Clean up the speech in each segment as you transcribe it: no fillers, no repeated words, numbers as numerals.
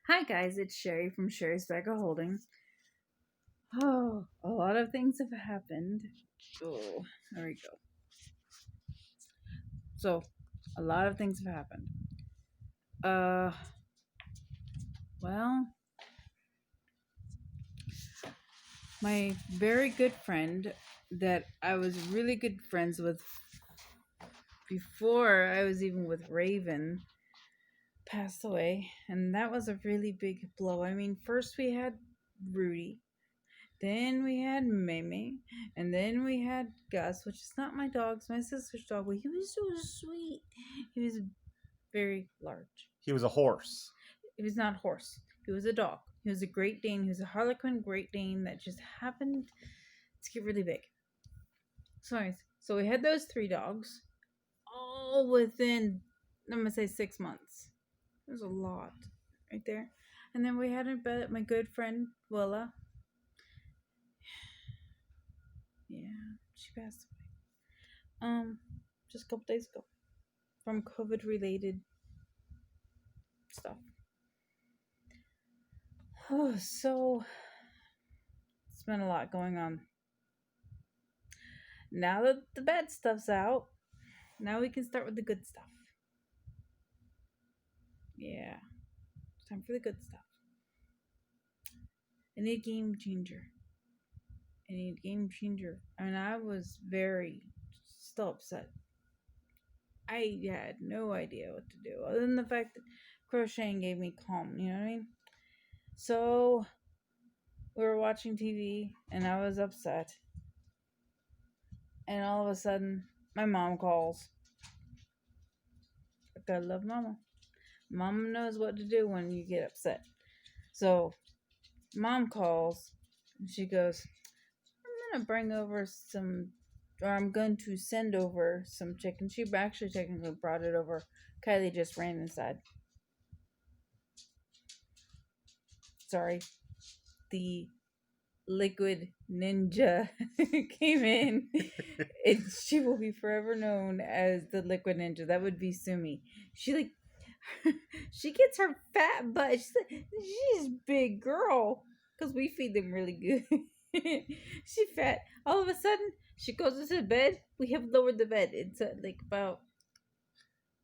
Hi guys, it's Sherry from Sherry's Bag of Holding. Oh, a lot of things have happened. Oh, there we go. So, a lot of things have happened. Uh, well, my very good friend that I was really good friends with before I was even with Raven passed away, and that was a really big blow. I mean, first we had Rudy. Then we had Mimi, and then we had Gus, which is not my dog, it's my sister's dog, but he was so sweet. He was very large. He was a horse. He was not a horse. He was a dog. He was a Great Dane. He was a Harlequin Great Dane that just happened to get really big. So, anyways, so we had those three dogs, all within, I'm gonna say 6 months. It was a lot, right there. And then we had my good friend Willa. Yeah, she passed away. Just a couple days ago from COVID related stuff. Oh, so it's been a lot going on. Now that the bad stuff's out, now we can start with the good stuff. Yeah, time for the good stuff. I need a game changer. And I was very still upset. I had no idea what to do other than the fact that crocheting gave me calm, you know what I mean? So we were watching TV and I was upset. And all of a sudden, my mom calls. I gotta love mama. Mom knows what to do when you get upset. So, mom calls and she goes, I'm going to send over some chicken. She actually technically brought it over. Kylie just ran inside. Sorry. The liquid ninja came in. She will be forever known as the liquid ninja. That would be Sumi. She she gets her fat butt. She's a big girl because we feed them really good. She fat. All of a sudden, she goes into bed. We have lowered the bed. It's like about.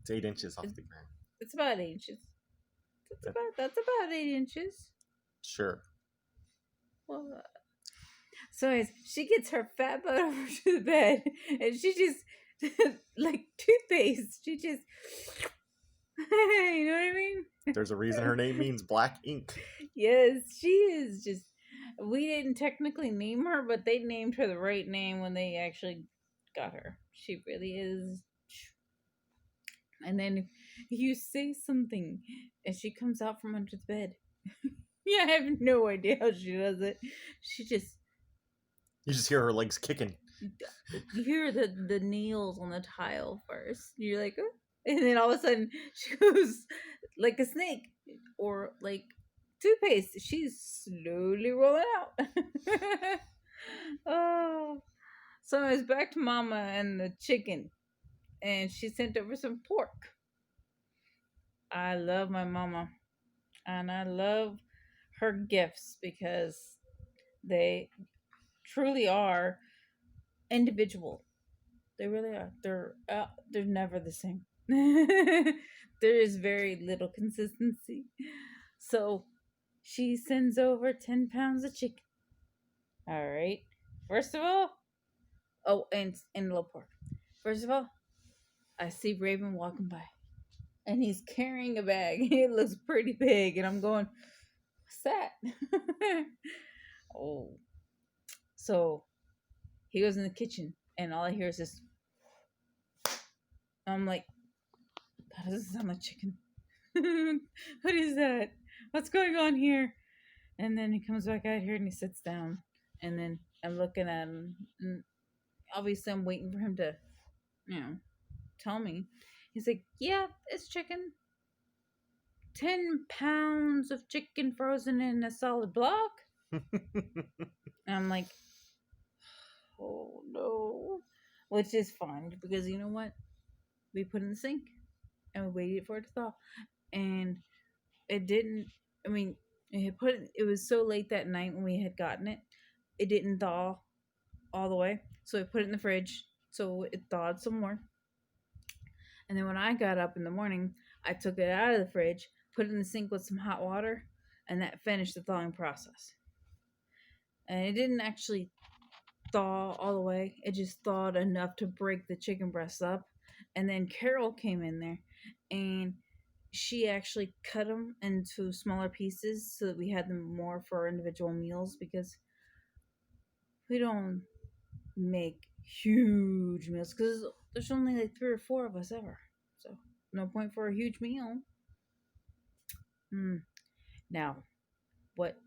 It's 8 inches off the ground. It's about 8 inches. That's about 8 inches. Sure. Well, so anyways, she gets her fat butt over to the bed, and she just like toothpaste. She just, you know what I mean? There's a reason her name means black ink. Yes, she is just. We didn't technically name her, but they named her the right name when they actually got her. She really is. And then you say something, and she comes out from under the bed. Yeah, I have no idea how she does it. She just. You just hear her legs kicking. You hear the nails on the tile first. You're like, oh. And then all of a sudden she goes like a snake or like toothpaste. She's slowly rolling out. Oh, so it's back to Mama and the chicken, and she sent over some pork. I love my mama, and I love her gifts because they truly are individual. They really are. They're never the same. There is very little consistency. So she sends over 10 pounds of chicken. All right. First of all, oh, and a little pork. First of all, I see Raven walking by, and he's carrying a bag. It looks pretty big, and I'm going, "What's that?" Oh, so he goes in the kitchen, and all I hear is this. I'm like, that doesn't sound like chicken. What is that? What's going on here? And then he comes back out here and he sits down. And then I'm looking at him. And obviously, I'm waiting for him to, tell me. He's like, yeah, it's chicken. 10 pounds of chicken frozen in a solid block. And I'm like, oh no. Which is fine because you know what? We put it in the sink and we waited for it to thaw. And it didn't. I mean, it was so late that night when we had gotten it, it didn't thaw all the way. So I put it in the fridge so it thawed some more. And then when I got up in the morning, I took it out of the fridge, put it in the sink with some hot water, and that finished the thawing process. And it didn't actually thaw all the way. It just thawed enough to break the chicken breasts up. And then Carol came in there and she actually cut them into smaller pieces so that we had them more for our individual meals because we don't make huge meals because there's only like 3 or 4 of us ever. So no point for a huge meal. Now, what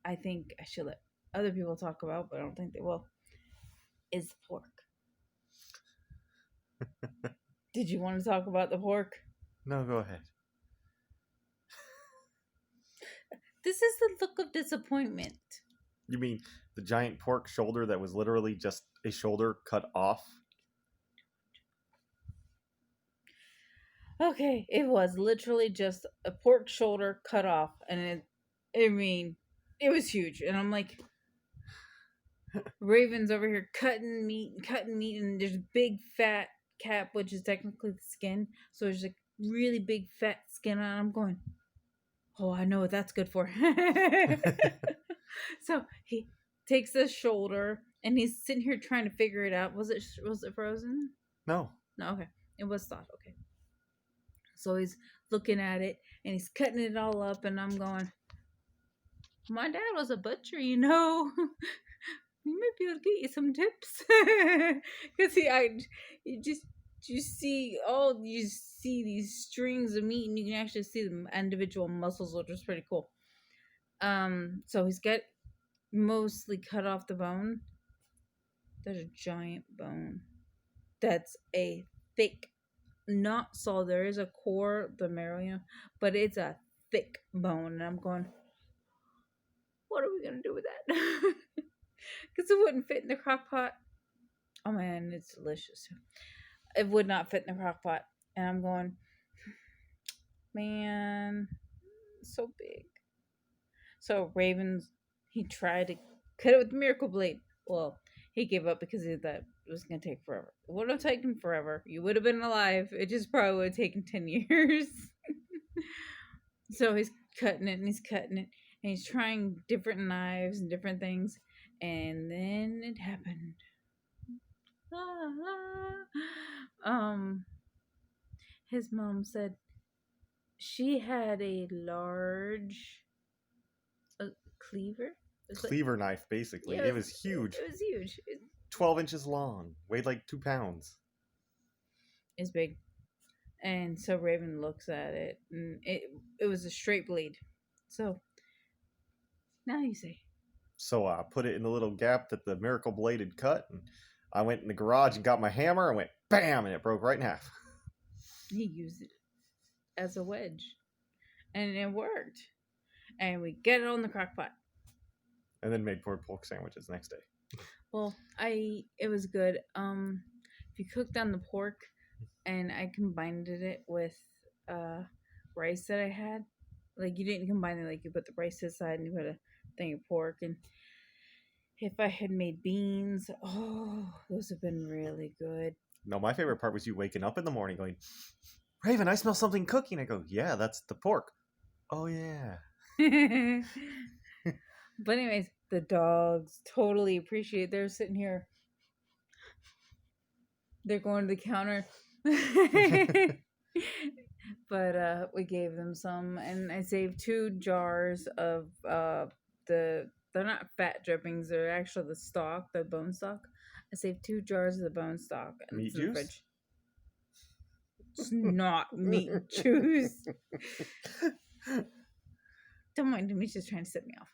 I think I should let other people talk about, but I don't think they will, is the pork. Did you want to talk about the pork? No, go ahead. This is the look of disappointment. You mean the giant pork shoulder that was literally just a shoulder cut off? Okay, it was literally just a pork shoulder cut off, and it was huge. And I'm like, Raven's over here cutting meat, and there's a big fat cap, which is technically the skin. So there's like really big fat skin on it. I'm going, oh, I know what that's good for. So he takes the shoulder and he's sitting here trying to figure it out. Was it frozen? No. No, okay. It was thawed. Okay. So he's looking at it and he's cutting it all up, and I'm going, my dad was a butcher, you know. You might be able to get you some tips. Because you see these strings of meat, and you can actually see the individual muscles, which is pretty cool. So he's got mostly cut off the bone. There's a giant bone. That's a thick, not solid. There is a core, the marrow, you know, but it's a thick bone. And I'm going, what are we gonna do with that? Because it wouldn't fit in the crock pot. Oh man, it's delicious. It would not fit in the crock pot. And I'm going, man, so big. So Ravens, he tried to cut it with the miracle blade. Well, he gave up because he thought it was going to take forever. It would have taken forever. You would have been alive. It just probably would have taken 10 years. So he's cutting it and he's cutting it. And he's trying different knives and different things. And then it happened. His mom said she had a large cleaver. Cleaver knife, basically. Yeah, it was huge. It was huge. 12 inches long. Weighed like 2 pounds. It's big. And so Raven looks at it, and it was a straight blade. So now you say. So I put it in the little gap that the miracle blade had cut, and I went in the garage and got my hammer and went bam, and it broke right in half. He used it as a wedge, and it worked. And we get it on the crock pot. And then made pork sandwiches next day. Well, it was good. If you cooked on the pork, and I combined it with rice that I had. Like, you didn't combine it, like you put the rice to the side and you put a thing of pork. And if I had made beans, oh, those have been really good. No, my favorite part was you waking up in the morning going, Raven, I smell something cooking. I go, yeah, that's the pork. Oh, yeah. But anyways, the dogs totally appreciate it. They're sitting here. They're going to the counter. But we gave them some, and I saved 2 jars of they're not fat drippings, they're actually the stock, the bone stock. I saved 2 jars of the bone stock and meat it's in the juice? fridge. It's not meat juice. Don't mind him, he's just trying to set me off.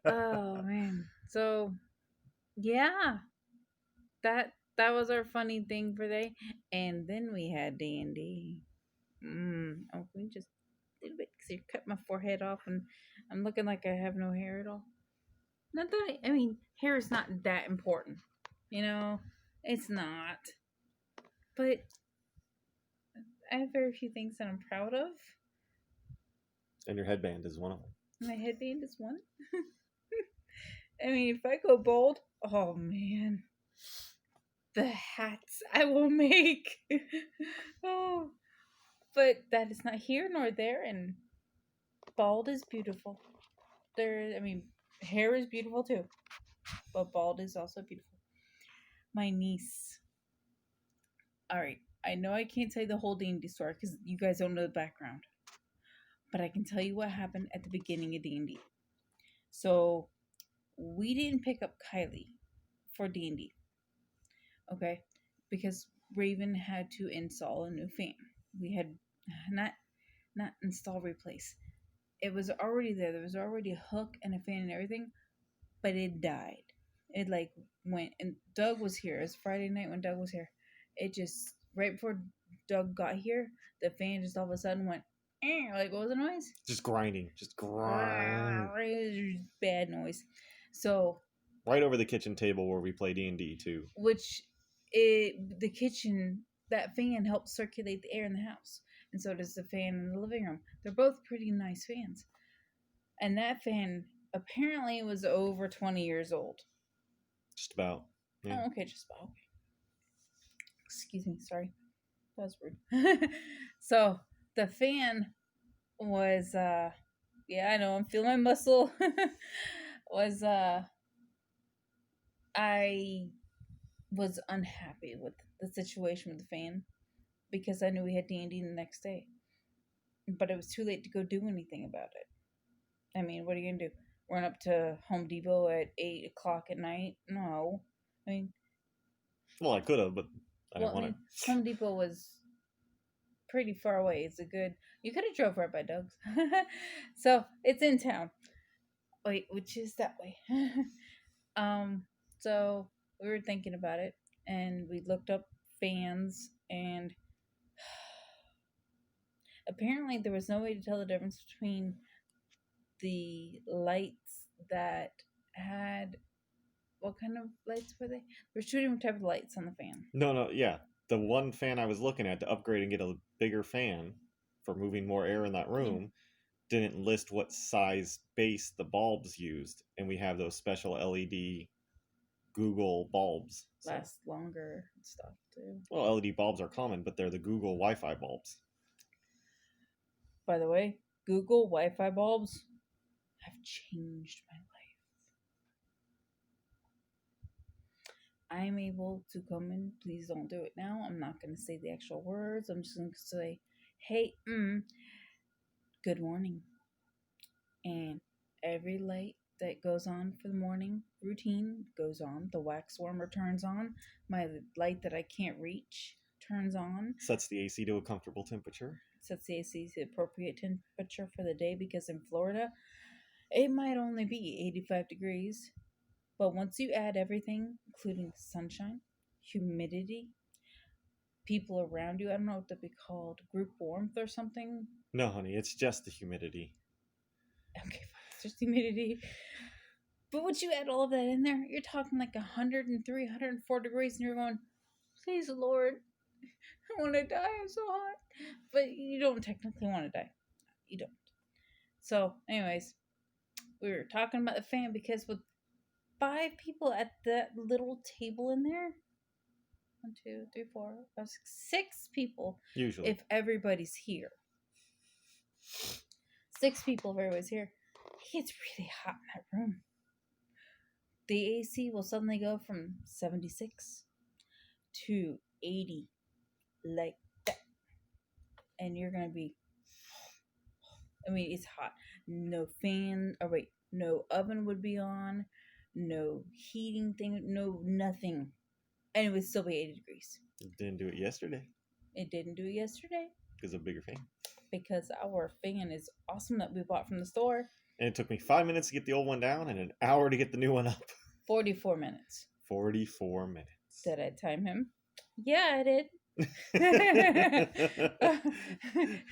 Oh man. So yeah. That was our funny thing for today. And then we had D&D. Oh, we just a little bit because you cut my forehead off and I'm looking like I have no hair at all. Not that I mean, hair is not that important. You know, it's not. But I have very few things that I'm proud of. And your headband is one of them. My headband is one. I mean, if I go bald, oh man, the hats I will make. Oh, but that is not here nor there, and bald is beautiful. I mean, hair is beautiful too, but bald is also beautiful. My niece. All right, I know I can't tell you the whole D&D story because you guys don't know the background, but I can tell you what happened at the beginning of D&D. So we didn't pick up Kylie for D&D, okay? Because Raven had to install a new fan. We had not install, replace. It was already there. There was already a hook and a fan and everything, but it died. It like went, and Doug was here. It was Friday night when Doug was here. It just right before Doug got here, the fan just all of a sudden went like, what was the noise? Just grinding. Just grind. Bad noise. So Right over the kitchen table where we play D&D too. which the kitchen, that fan helps circulate the air in the house, and so does the fan in the living room. They're both pretty nice fans, and that fan apparently was over 20 years old. Just about. Yeah. Oh, okay, just about. Okay. Excuse me, sorry, that was rude. So the fan was yeah, I know, I'm feeling my muscle. Was I was unhappy with the situation with the fan because I knew we had D&D the next day, but it was too late to go do anything about it. I mean, what are you gonna do? Run up to Home Depot at 8 o'clock at night? No. I mean, Well, I could have, but I didn't want to. Home Depot was pretty far away. It's a good. You could have drove right by Doug's. So it's in town. Wait, which is that way? So we were thinking about it, and we looked up fans, and apparently there was no way to tell the difference between the lights that had, what kind of lights were they? There's two different types of lights on the fan. No, yeah. The one fan I was looking at to upgrade and get a bigger fan for moving more air in that room didn't list what size base the bulbs used, and we have those special LED Google bulbs. So. Last longer and stuff too. Well, LED bulbs are common, but they're the Google Wi-Fi bulbs. By the way, Google Wi-Fi bulbs have changed my life. I'm able to come in. Please don't do it now. I'm not going to say the actual words. I'm just going to say, hey, good morning. And every light that goes on for the morning routine goes on. The wax warmer turns on. My light that I can't reach turns on. Sets the AC to a comfortable temperature. Sets the AC to the appropriate temperature for the day, because in Florida, it might only be 85 degrees. But once you add everything, including sunshine, humidity, people around you, I don't know what that'd be called, group warmth or something. No, honey, it's just the humidity. Okay, fine. It's just humidity. But once you add all of that in there, you're talking like 103, 104 degrees, and you're going, please, Lord, I want to die. I'm so hot. But you don't technically want to die. You don't. So, anyways, we were talking about the fan because with 5 people at that little table in there, 1, 2, 3, 4, 5, 6 people. Usually. If everybody's here. 6 people if everybody's here. It gets really hot in that room. The AC will suddenly go from 76 to 80 like that. And you're going to be, I mean, it's hot. No fan, no oven would be on, no heating thing, no nothing. And it would still be 80 degrees. It didn't do it yesterday. It didn't do it yesterday. Because of a bigger fan. Because our fan is awesome that we bought from the store. And it took me 5 minutes to get the old one down and an hour to get the new one up. 44 minutes. 44 minutes. Did I time him? Yeah, I did.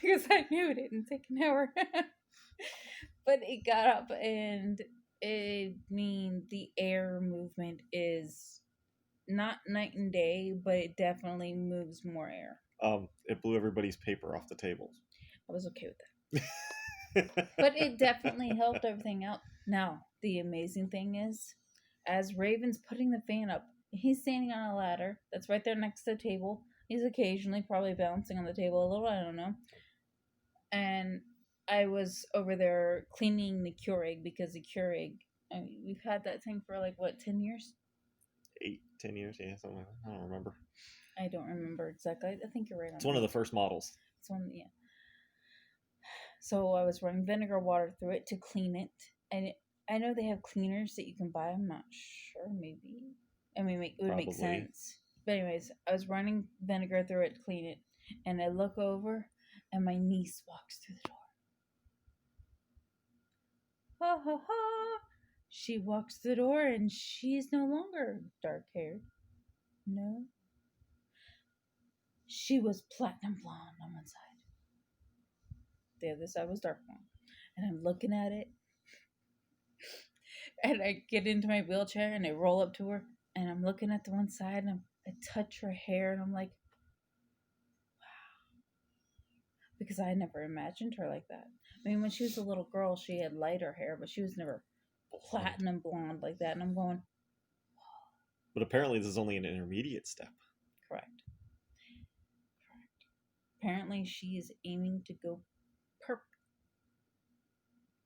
Because I knew it didn't take an hour. But it got up, and the air movement is not night and day, but it definitely moves more air. It blew everybody's paper off the tables. I was okay with that. But it definitely helped everything out. Now, the amazing thing is, as Raven's putting the fan up, he's standing on a ladder that's right there next to the table. He's occasionally probably bouncing on the table a little, I don't know. And I was over there cleaning the Keurig because the Keurig, I mean, we've had that thing for like, what, 10 years? 8, 10 years, yeah, something like that. I don't remember. I don't remember exactly. I think you're right on It's one of that. the first models. It's one, yeah. So I was running vinegar water through it to clean it, and I know they have cleaners that you can buy. I'm not sure. Maybe I mean it would make Probably. sense. But anyways, I was running vinegar through it to clean it, and I look over, and my niece walks through the door. Ha ha ha! She walks through the door, and she's no longer dark haired. No, she was platinum blonde on one side. The other side was dark blonde, and I'm looking at it, and I get into my wheelchair and I roll up to her and I'm looking at the one side and I touch her hair and I'm like, because I never imagined her like that. I mean, when she was a little girl, she had lighter hair, but she was never platinum blonde like that. And I'm going, But apparently, this is only an intermediate step. correct. Correct. Apparently, she is aiming to go purple.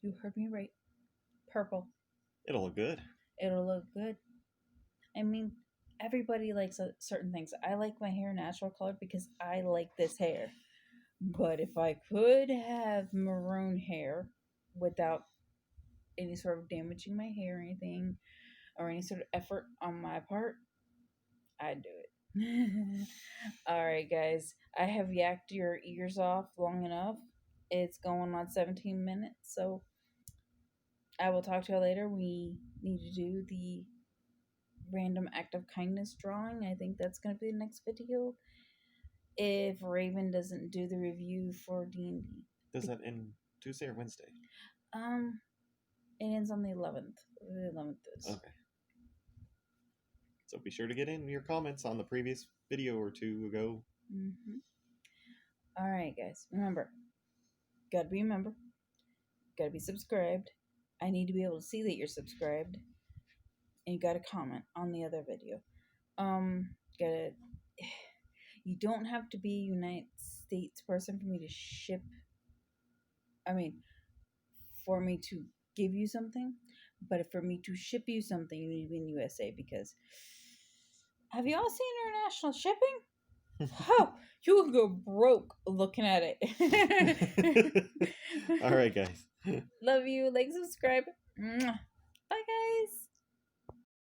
You heard me right. Purple. It'll look good. It'll look good. I mean, everybody likes certain things. I like my hair natural color because I like this hair. But if I could have maroon hair without any sort of damaging my hair or anything, or any sort of effort on my part, I'd do it. All right, guys. I have yacked your ears off long enough. It's going on 17 minutes, so I will talk to you later. We need to do the random act of kindness drawing. I think that's going to be the next video. If Raven doesn't do the review for D&D. Does that end Tuesday or Wednesday? It ends on the 11th. The 11th is. Okay. So be sure to get in your comments on the previous video or two ago. Mm-hmm. All right, guys. Remember, gotta be a member. Gotta be subscribed. I need to be able to see that you're subscribed. And you gotta comment on the other video. Gotta. You don't have to be a United States person for me to ship. I mean, for me to give you something, but for me to ship you something, you need to be in the USA because have you all seen international shipping? Oh, you will go broke looking at it. All right, guys. Love you. Like, subscribe. Mwah.